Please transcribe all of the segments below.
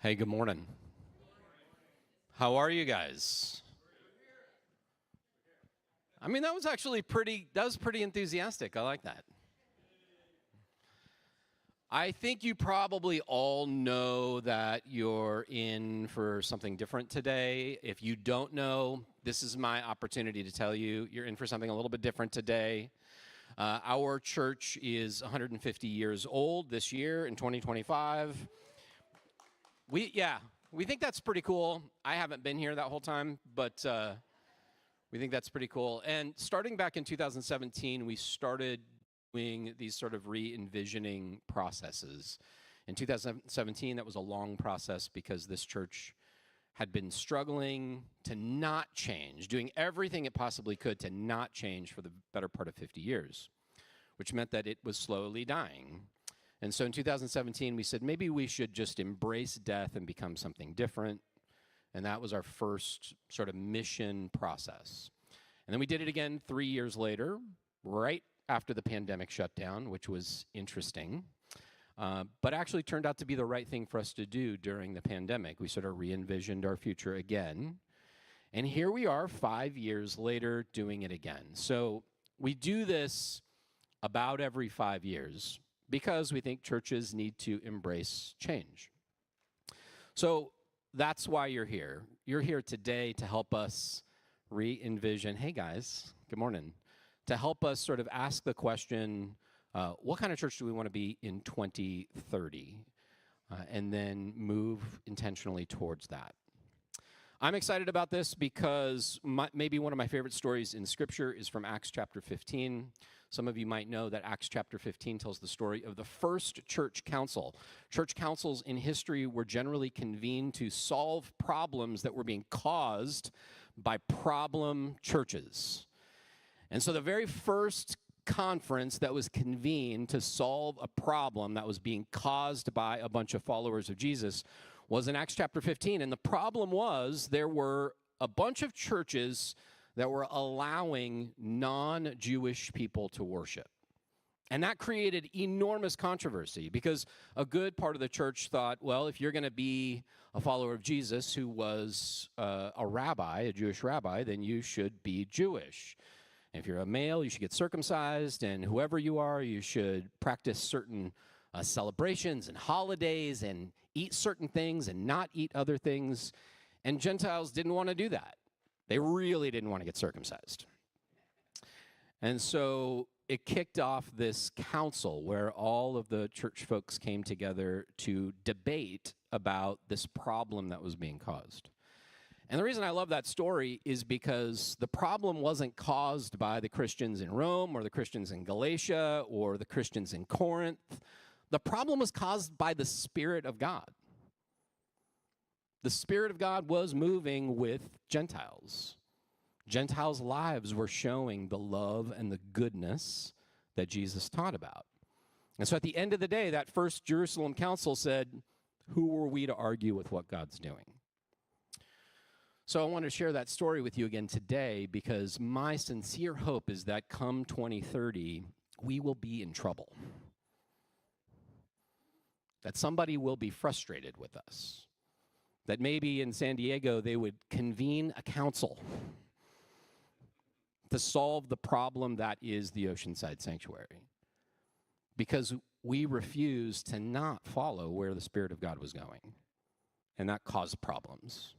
Hey, good morning. How are you guys? I mean, that was pretty enthusiastic. I like that. I think you probably all know that you're in for something different today. If you don't know, this is my opportunity to tell you you're in for something a little bit different today. Our church is 150 years old this year in 2025. We think that's pretty cool. I haven't been here that whole time, but we think that's pretty cool. And starting back in 2017, we started doing these sort of re-envisioning processes. In 2017, that was a long process because this church had been struggling to not change, doing everything it possibly could to not change for the better part of 50 years, which meant that it was slowly dying. And so in 2017, we said maybe we should just embrace death and become something different. And that was our first sort of mission process. And then we did it again 3 years later, right after the pandemic shutdown, which was interesting, but actually turned out to be the right thing for us to do during the pandemic. We sort of re-envisioned our future again. And here we are 5 years later doing it again. So we do this about every 5 years because we think churches need to embrace change. So that's why you're here. You're here today to help us re-envision, hey guys, good morning, to help us sort of ask the question, what kind of church do we want to be in 2030? And then move intentionally towards that. I'm excited about this because maybe one of my favorite stories in Scripture is from Acts chapter 15. Some of you might know that Acts chapter 15 tells the story of the first church council. Church councils in history were generally convened to solve problems that were being caused by problem churches. And so the very first conference that was convened to solve a problem that was being caused by a bunch of followers of Jesus was in Acts chapter 15. And the problem was there were a bunch of churches that were allowing non-Jewish people to worship. And that created enormous controversy because a good part of the church thought, well, if you're going to be a follower of Jesus who was a rabbi, a Jewish rabbi, then you should be Jewish. And if you're a male, you should get circumcised, and whoever you are, you should practice certain celebrations and holidays and eat certain things and not eat other things. And Gentiles didn't want to do that. They really didn't want to get circumcised. And so it kicked off this council where all of the church folks came together to debate about this problem that was being caused. And the reason I love that story is because the problem wasn't caused by the Christians in Rome or the Christians in Galatia or the Christians in Corinth. The problem was caused by the Spirit of God. The Spirit of God was moving with Gentiles. Gentiles' lives were showing the love and the goodness that Jesus taught about. And so at the end of the day, that first Jerusalem council said, who were we to argue with what God's doing? So I want to share that story with you again today because my sincere hope is that come 2030, we will be in trouble. That somebody will be frustrated with us. That maybe in San Diego, they would convene a council to solve the problem that is the Oceanside Sanctuary. Because we refused to not follow where the Spirit of God was going. And that caused problems,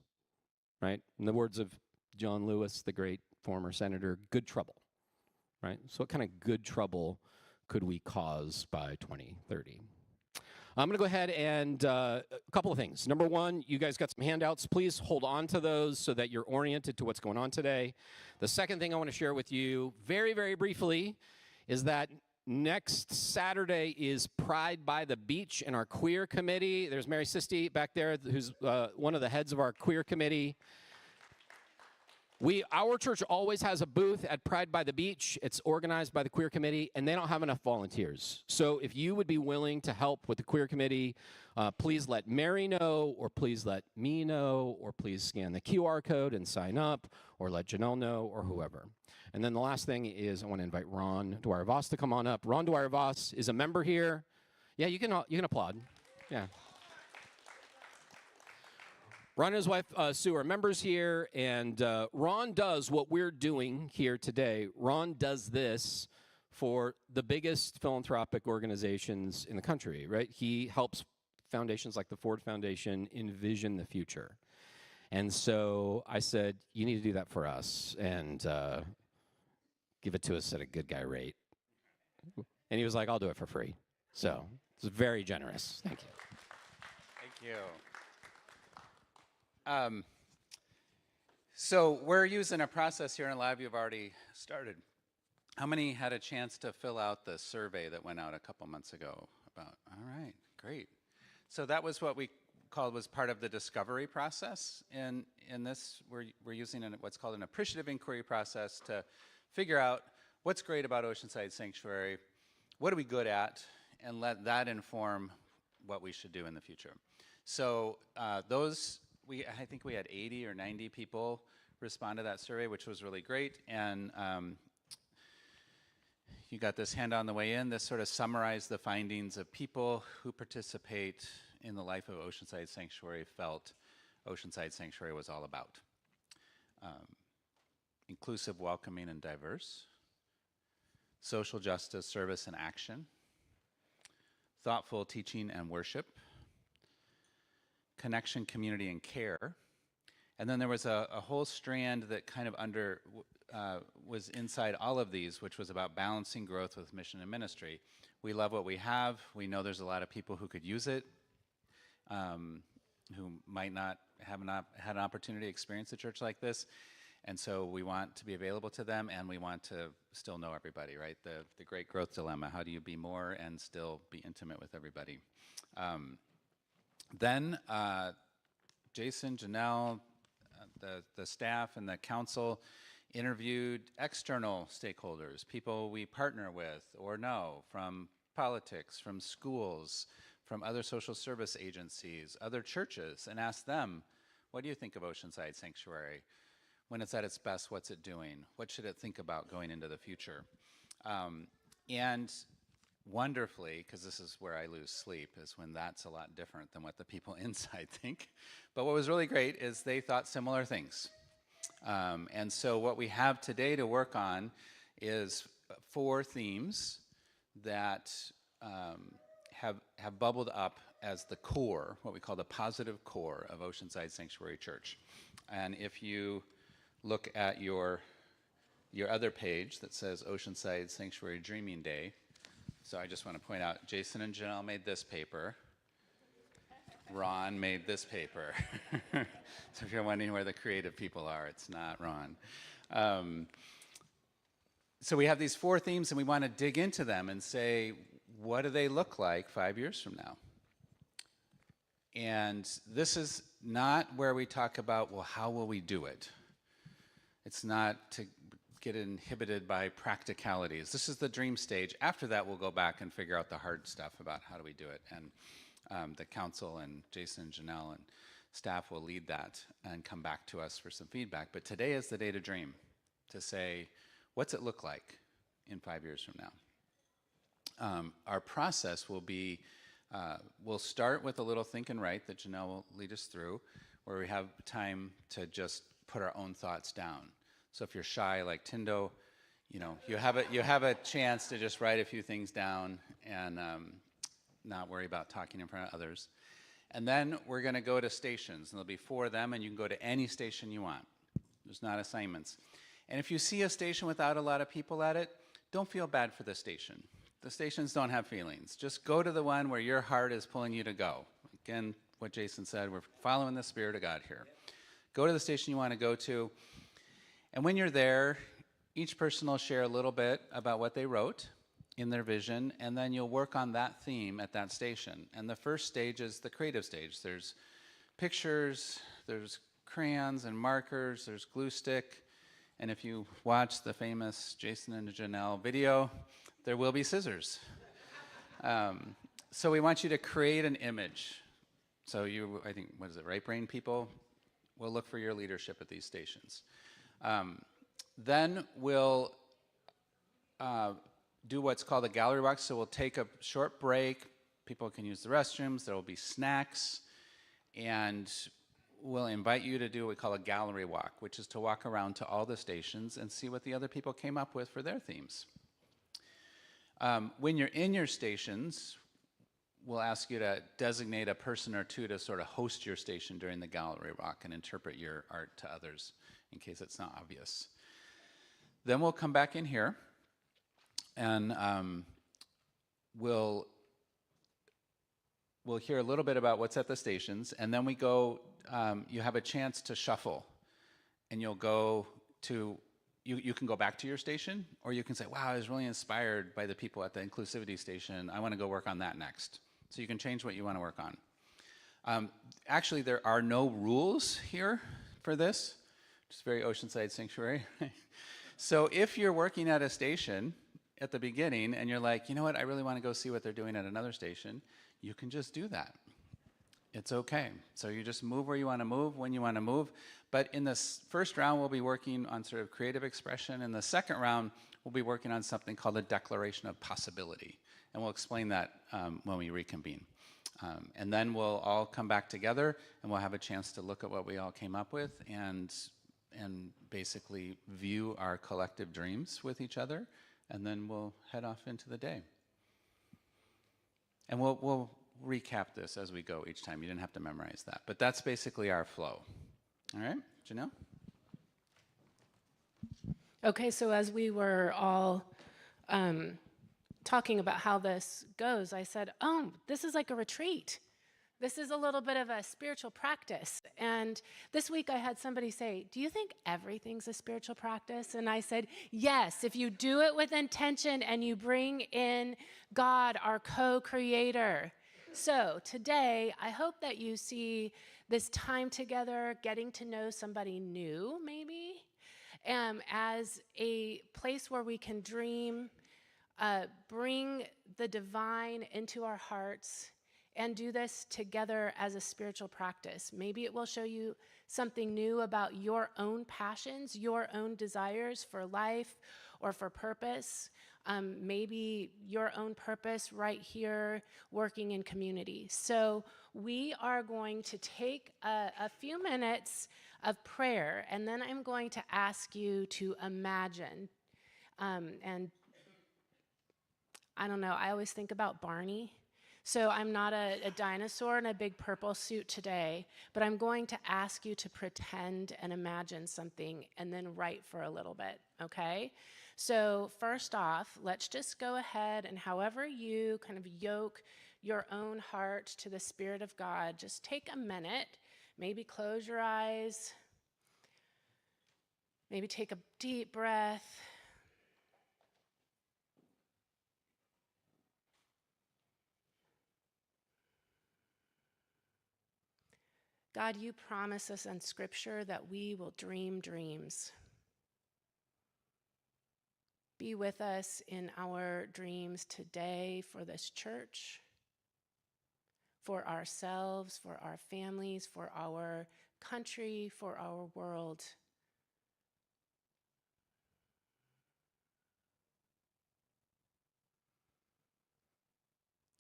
right? In the words of John Lewis, the great former senator, good trouble, right? So what kind of good trouble could we cause by 2030? I'm going to go ahead and a couple of things. Number one, you guys got some handouts. Please hold on to those so that you're oriented to what's going on today. The second thing I want to share with you very, very briefly is that next Saturday is Pride by the Beach in our queer committee. There's Mary Sisti back there, who's one of the heads of our queer committee. Our church always has a booth at Pride by the Beach. It's organized by the Queer Committee, and they don't have enough volunteers. So if you would be willing to help with the Queer Committee, please let Mary know, or please let me know, or please scan the QR code and sign up, or let Janelle know, or whoever. And then the last thing is I want to invite Ron Dwyer-Voss to come on up. Ron Dwyer-Voss is a member here. Yeah, you can applaud. Yeah. Ron and his wife Sue are members here, and Ron does what we're doing here today. Ron does this for the biggest philanthropic organizations in the country, right? He helps foundations like the Ford Foundation envision the future. And so I said, you need to do that for us and give it to us at a good guy rate. And he was like, I'll do it for free. So it's very generous. Thank you. Thank you. So we're using a process here in Lab you've already started. How many had a chance to fill out the survey that went out a couple months ago? All right, great. So that was what we called was part of the discovery process. In this, we're using what's called an appreciative inquiry process to figure out what's great about Oceanside Sanctuary, what are we good at, and let that inform what we should do in the future. So I think we had 80 or 90 people respond to that survey, which was really great. And you got this handout on the way in. This sort of summarized the findings of people who participate in the life of Oceanside Sanctuary felt Oceanside Sanctuary was all about. Inclusive, welcoming, and diverse. Social justice, service, and action. Thoughtful teaching and worship. Connection, community, and care. And then there was a whole strand that kind of was inside all of these, which was about balancing growth with mission and ministry. We love what we have. We know there's a lot of people who could use it, who might not have had an opportunity to experience a church like this. And so we want to be available to them, and we want to still know everybody, right? The great growth dilemma. How do you be more and still be intimate with everybody? Then Jason, Janelle, the staff and the council interviewed external stakeholders, people we partner with or know from politics, from schools, from other social service agencies, other churches, and asked them, what do you think of Oceanside Sanctuary? When it's at its best, what's it doing? What should it think about going into the future? And wonderfully, because this is where I lose sleep, is when that's a lot different than what the people inside think. But what was really great is they thought similar things. And so what we have today to work on is 4 themes that have bubbled up as the core, what we call the positive core of Oceanside Sanctuary Church. And if you look at your other page that says Oceanside Sanctuary Dreaming Day, so I just want to point out, Jason and Janelle made this paper. Ron made this paper. So if you're wondering where the creative people are, it's not Ron. So we have these 4 themes, and we want to dig into them and say, what do they look like 5 years from now? And this is not where we talk about, well, how will we do it? It's not to get inhibited by practicalities. This is the dream stage. After that, we'll go back and figure out the hard stuff about how do we do it. And the council and Jason, Janelle, and staff will lead that and come back to us for some feedback. But today is the day to dream, to say, what's it look like in 5 years from now? Our process will be, we'll start with a little think and write that Janelle will lead us through, where we have time to just put our own thoughts down. So if you're shy like Tindo, you have a chance to just write a few things down and not worry about talking in front of others. And then we're going to go to stations, and there'll be 4 of them, and you can go to any station you want. There's not assignments. And if you see a station without a lot of people at it, don't feel bad for the station. The stations don't have feelings. Just go to the one where your heart is pulling you to go. Again, what Jason said, we're following the Spirit of God here. Go to the station you want to go to. And when you're there, each person will share a little bit about what they wrote in their vision, and then you'll work on that theme at that station. And the first stage is the creative stage. There's pictures, there's crayons and markers, there's glue stick, and if you watch the famous Jason and Janelle video, there will be scissors. So we want you to create an image. So I think, what is it, right brain people? We'll look for your leadership at these stations. Then we'll do what's called a gallery walk. So we'll take a short break. People can use the restrooms. There will be snacks. And we'll invite you to do what we call a gallery walk, which is to walk around to all the stations and see what the other people came up with for their themes. When you're in your stations, we'll ask you to designate a person or two to sort of host your station during the gallery walk and interpret your art to others, in case it's not obvious. Then we'll come back in here, and we'll hear a little bit about what's at the stations, and then we go, you have a chance to shuffle, and you'll go to, you can go back to your station, or you can say, wow, I was really inspired by the people at the inclusivity station. I want to go work on that next. So you can change what you want to work on. Actually, there are no rules here for this. Just very Oceanside Sanctuary. So if you're working at a station at the beginning and you're like, you know what, I really want to go see what they're doing at another station, you can just do that. It's okay. So you just move where you want to move, when you want to move. But in this first round, we'll be working on sort of creative expression. In the second round, we'll be working on something called a declaration of possibility. And we'll explain that when we reconvene. And then we'll all come back together, and we'll have a chance to look at what we all came up with and basically view our collective dreams with each other. And then we'll head off into the day. And we'll recap this as we go each time. You didn't have to memorize that. But that's basically our flow. All right, Janelle? Okay, so as we were all talking about how this goes, I said, oh, this is like a retreat. This is a little bit of a spiritual practice. And this week I had somebody say, do you think everything's a spiritual practice? And I said, yes, if you do it with intention and you bring in God, our co-creator. So today, I hope that you see this time together, getting to know somebody new, maybe, as a place where we can dream, bring the divine into our hearts, and do this together as a spiritual practice. Maybe it will show you something new about your own passions, your own desires for life or for purpose. Maybe your own purpose right here working in community. So we are going to take a few minutes of prayer, and then I'm going to ask you to imagine. And I don't know, I always think about Barney. So I'm not a dinosaur in a big purple suit today, but I'm going to ask you to pretend and imagine something and then write for a little bit, okay? So first off, let's just go ahead and however you kind of yoke your own heart to the Spirit of God, just take a minute, maybe close your eyes, maybe take a deep breath. God, you promise us in Scripture that we will dream dreams. Be with us in our dreams today for this church, for ourselves, for our families, for our country, for our world.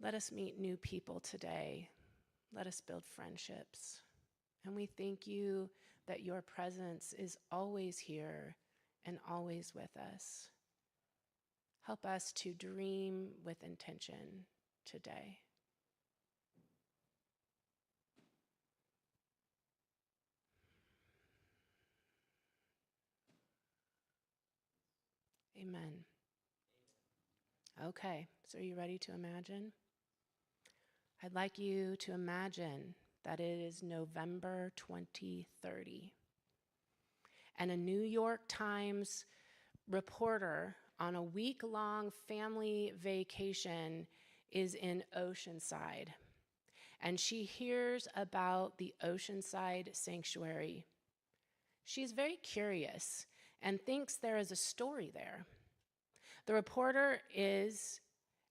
Let us meet new people today. Let us build friendships. And we thank you that your presence is always here and always with us. Help us to dream with intention today. Amen. Okay, so are you ready to imagine? I'd like you to imagine that it is November 2030, and a New York Times reporter on a week-long family vacation is in Oceanside, and she hears about the Oceanside Sanctuary. She's very curious and thinks there is a story there. The reporter's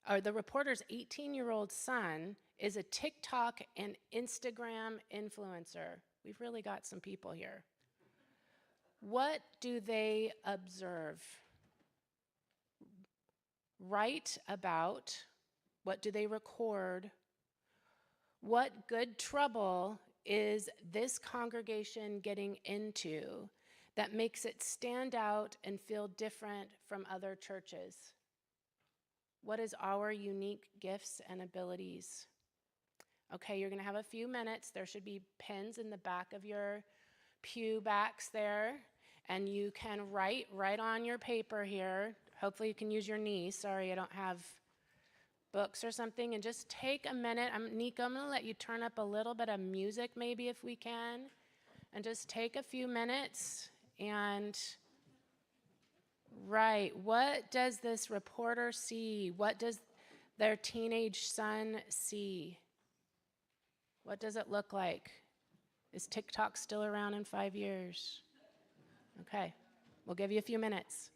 18-year-old son is a TikTok and Instagram influencer. We've really got some people here. What do they observe? Write about, what do they record? What good trouble is this congregation getting into that makes it stand out and feel different from other churches? What is our unique gifts and abilities? Okay, you're going to have a few minutes. There should be pens in the back of your pew backs there, and you can write right on your paper here. Hopefully you can use your knee. Sorry, I don't have books or something. And just take a minute. Nico, I'm going to let you turn up a little bit of music maybe if we can. And just take a few minutes and write. What does this reporter see? What does their teenage son see? What does it look like? Is TikTok still around in 5 years? Okay, we'll give you a few minutes.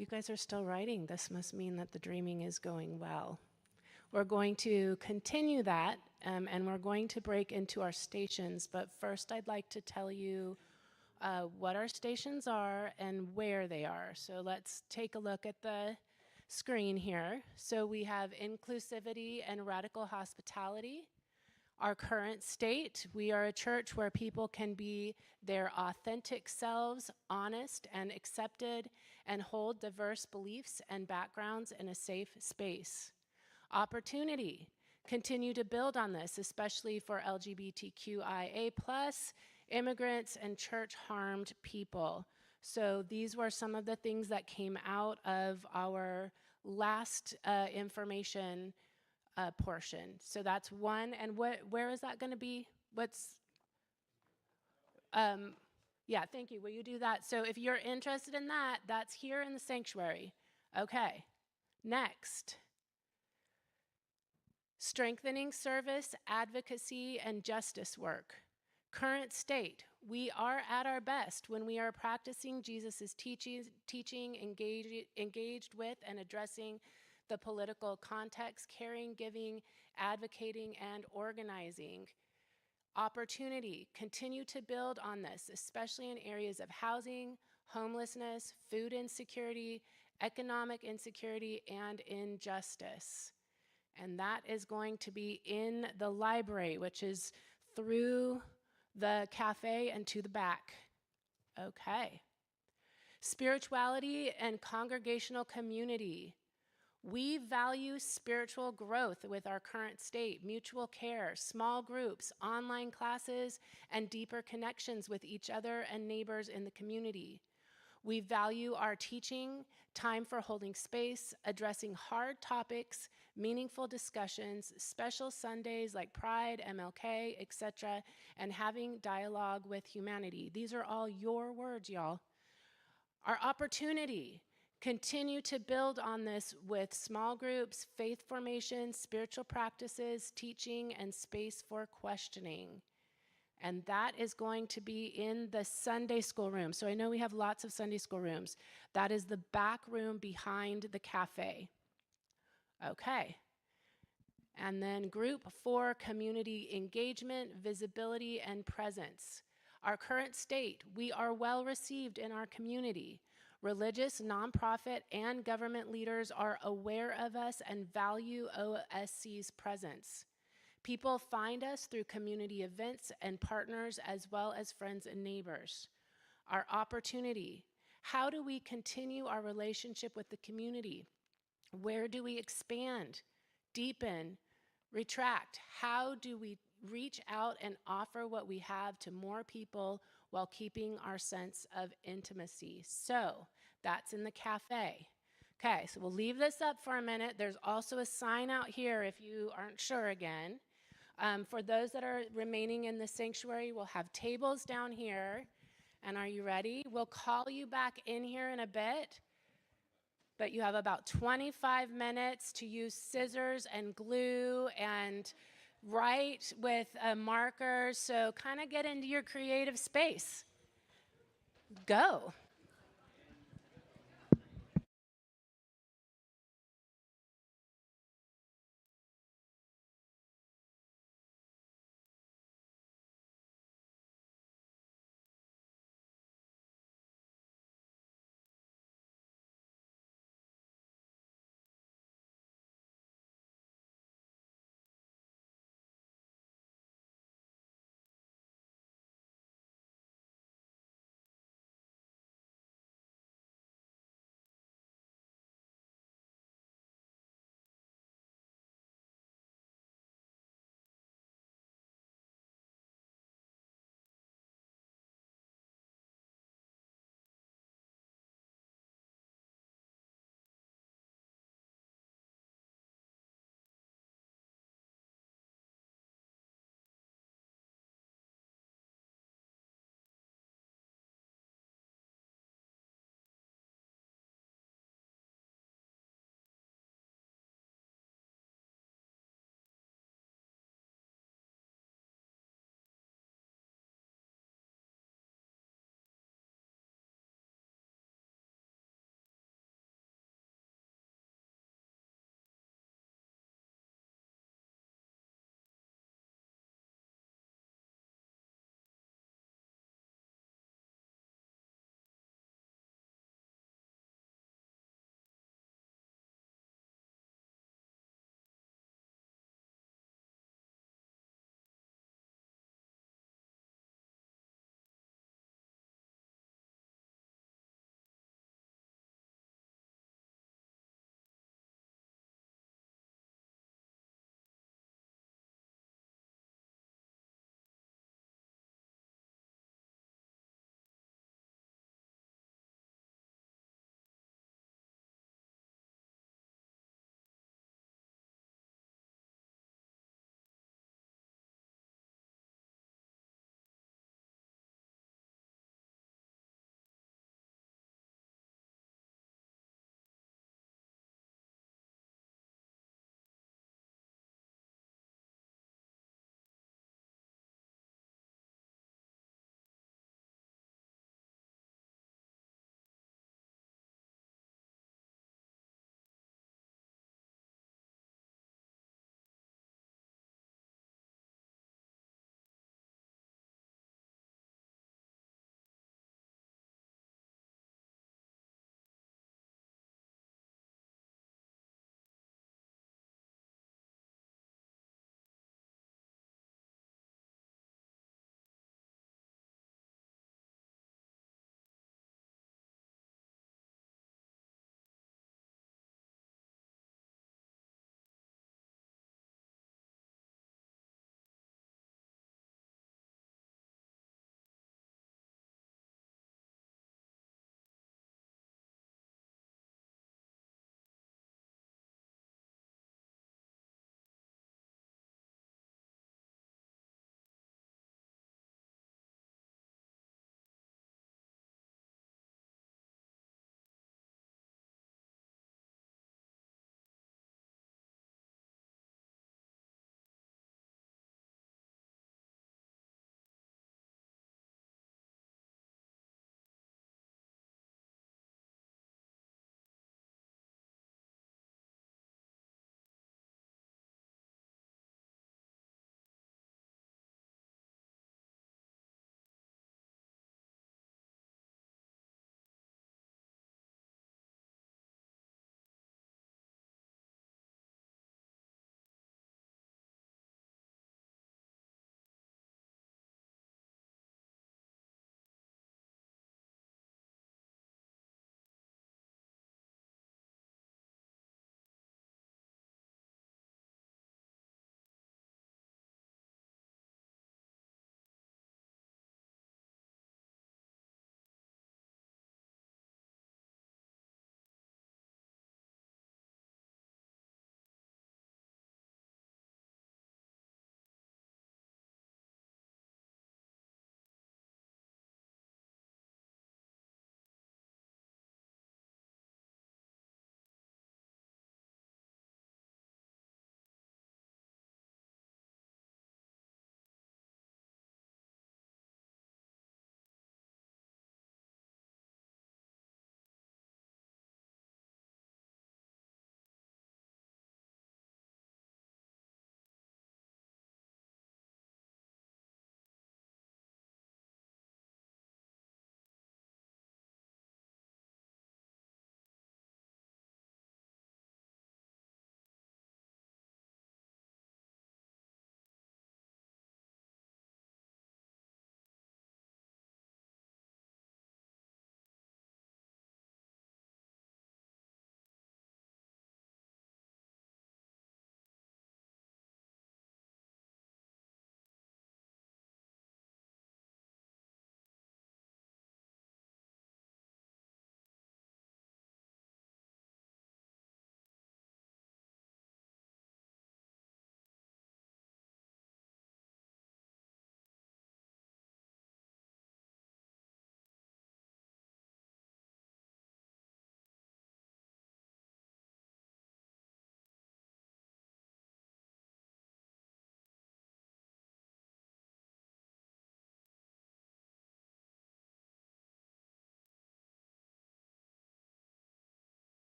You guys are still writing. This must mean that the dreaming is going well. We're going to continue that, and we're going to break into our stations. But first, I'd like to tell you what our stations are and where they are. So let's take a look at the screen here. So we have inclusivity and radical hospitality. Our current state, we are a church where people can be their authentic selves, honest and accepted, and hold diverse beliefs and backgrounds in a safe space. Opportunity, continue to build on this, especially for LGBTQIA+, immigrants, and church-harmed people. So these were some of the things that came out of our last information portion. So that's one. And where is that going to be? Yeah, thank you. Will you do that? So if you're interested in that, that's here in the sanctuary. Okay. Next. Strengthening service, advocacy, and justice work. Current state, we are at our best when we are practicing Jesus' teaching, engaged with and addressing the political context, caring, giving, advocating, and organizing. Opportunity, continue to build on this, especially in areas of housing, homelessness, food insecurity, economic insecurity, and injustice. And that is going to be in the library, which is through the cafe and to the back. Okay. Spirituality and congregational community. We value spiritual growth with our current state, mutual care, small groups, online classes, and deeper connections with each other and neighbors in the community. We value our teaching, time for holding space, addressing hard topics, meaningful discussions, special Sundays like Pride, MLK, etc., and having dialogue with humanity. These are all your words, y'all. Our opportunity. Continue to build on this with small groups, faith formation, spiritual practices, teaching, and space for questioning. And that is going to be in the Sunday school room. So I know we have lots of Sunday school rooms. That is the back room behind the cafe. Okay. And then group 4, community engagement, visibility, and presence. Our current state, we are well received in our community. Religious, nonprofit, and government leaders are aware of us and value OSC's presence. People find us through community events and partners as well as friends and neighbors. Our opportunity. How do we continue our relationship with the community? Where do we expand, deepen, retract? How do we reach out and offer what we have to more people while keeping our sense of intimacy? So that's in the cafe. Okay, so we'll leave this up for a minute. There's also a sign out here if you aren't sure again. For those that are remaining in the sanctuary, we'll have tables down here. And are you ready? We'll call you back in here in a bit. But you have about 25 minutes to use scissors and glue and write with a marker. So kind of get into your creative space. Go.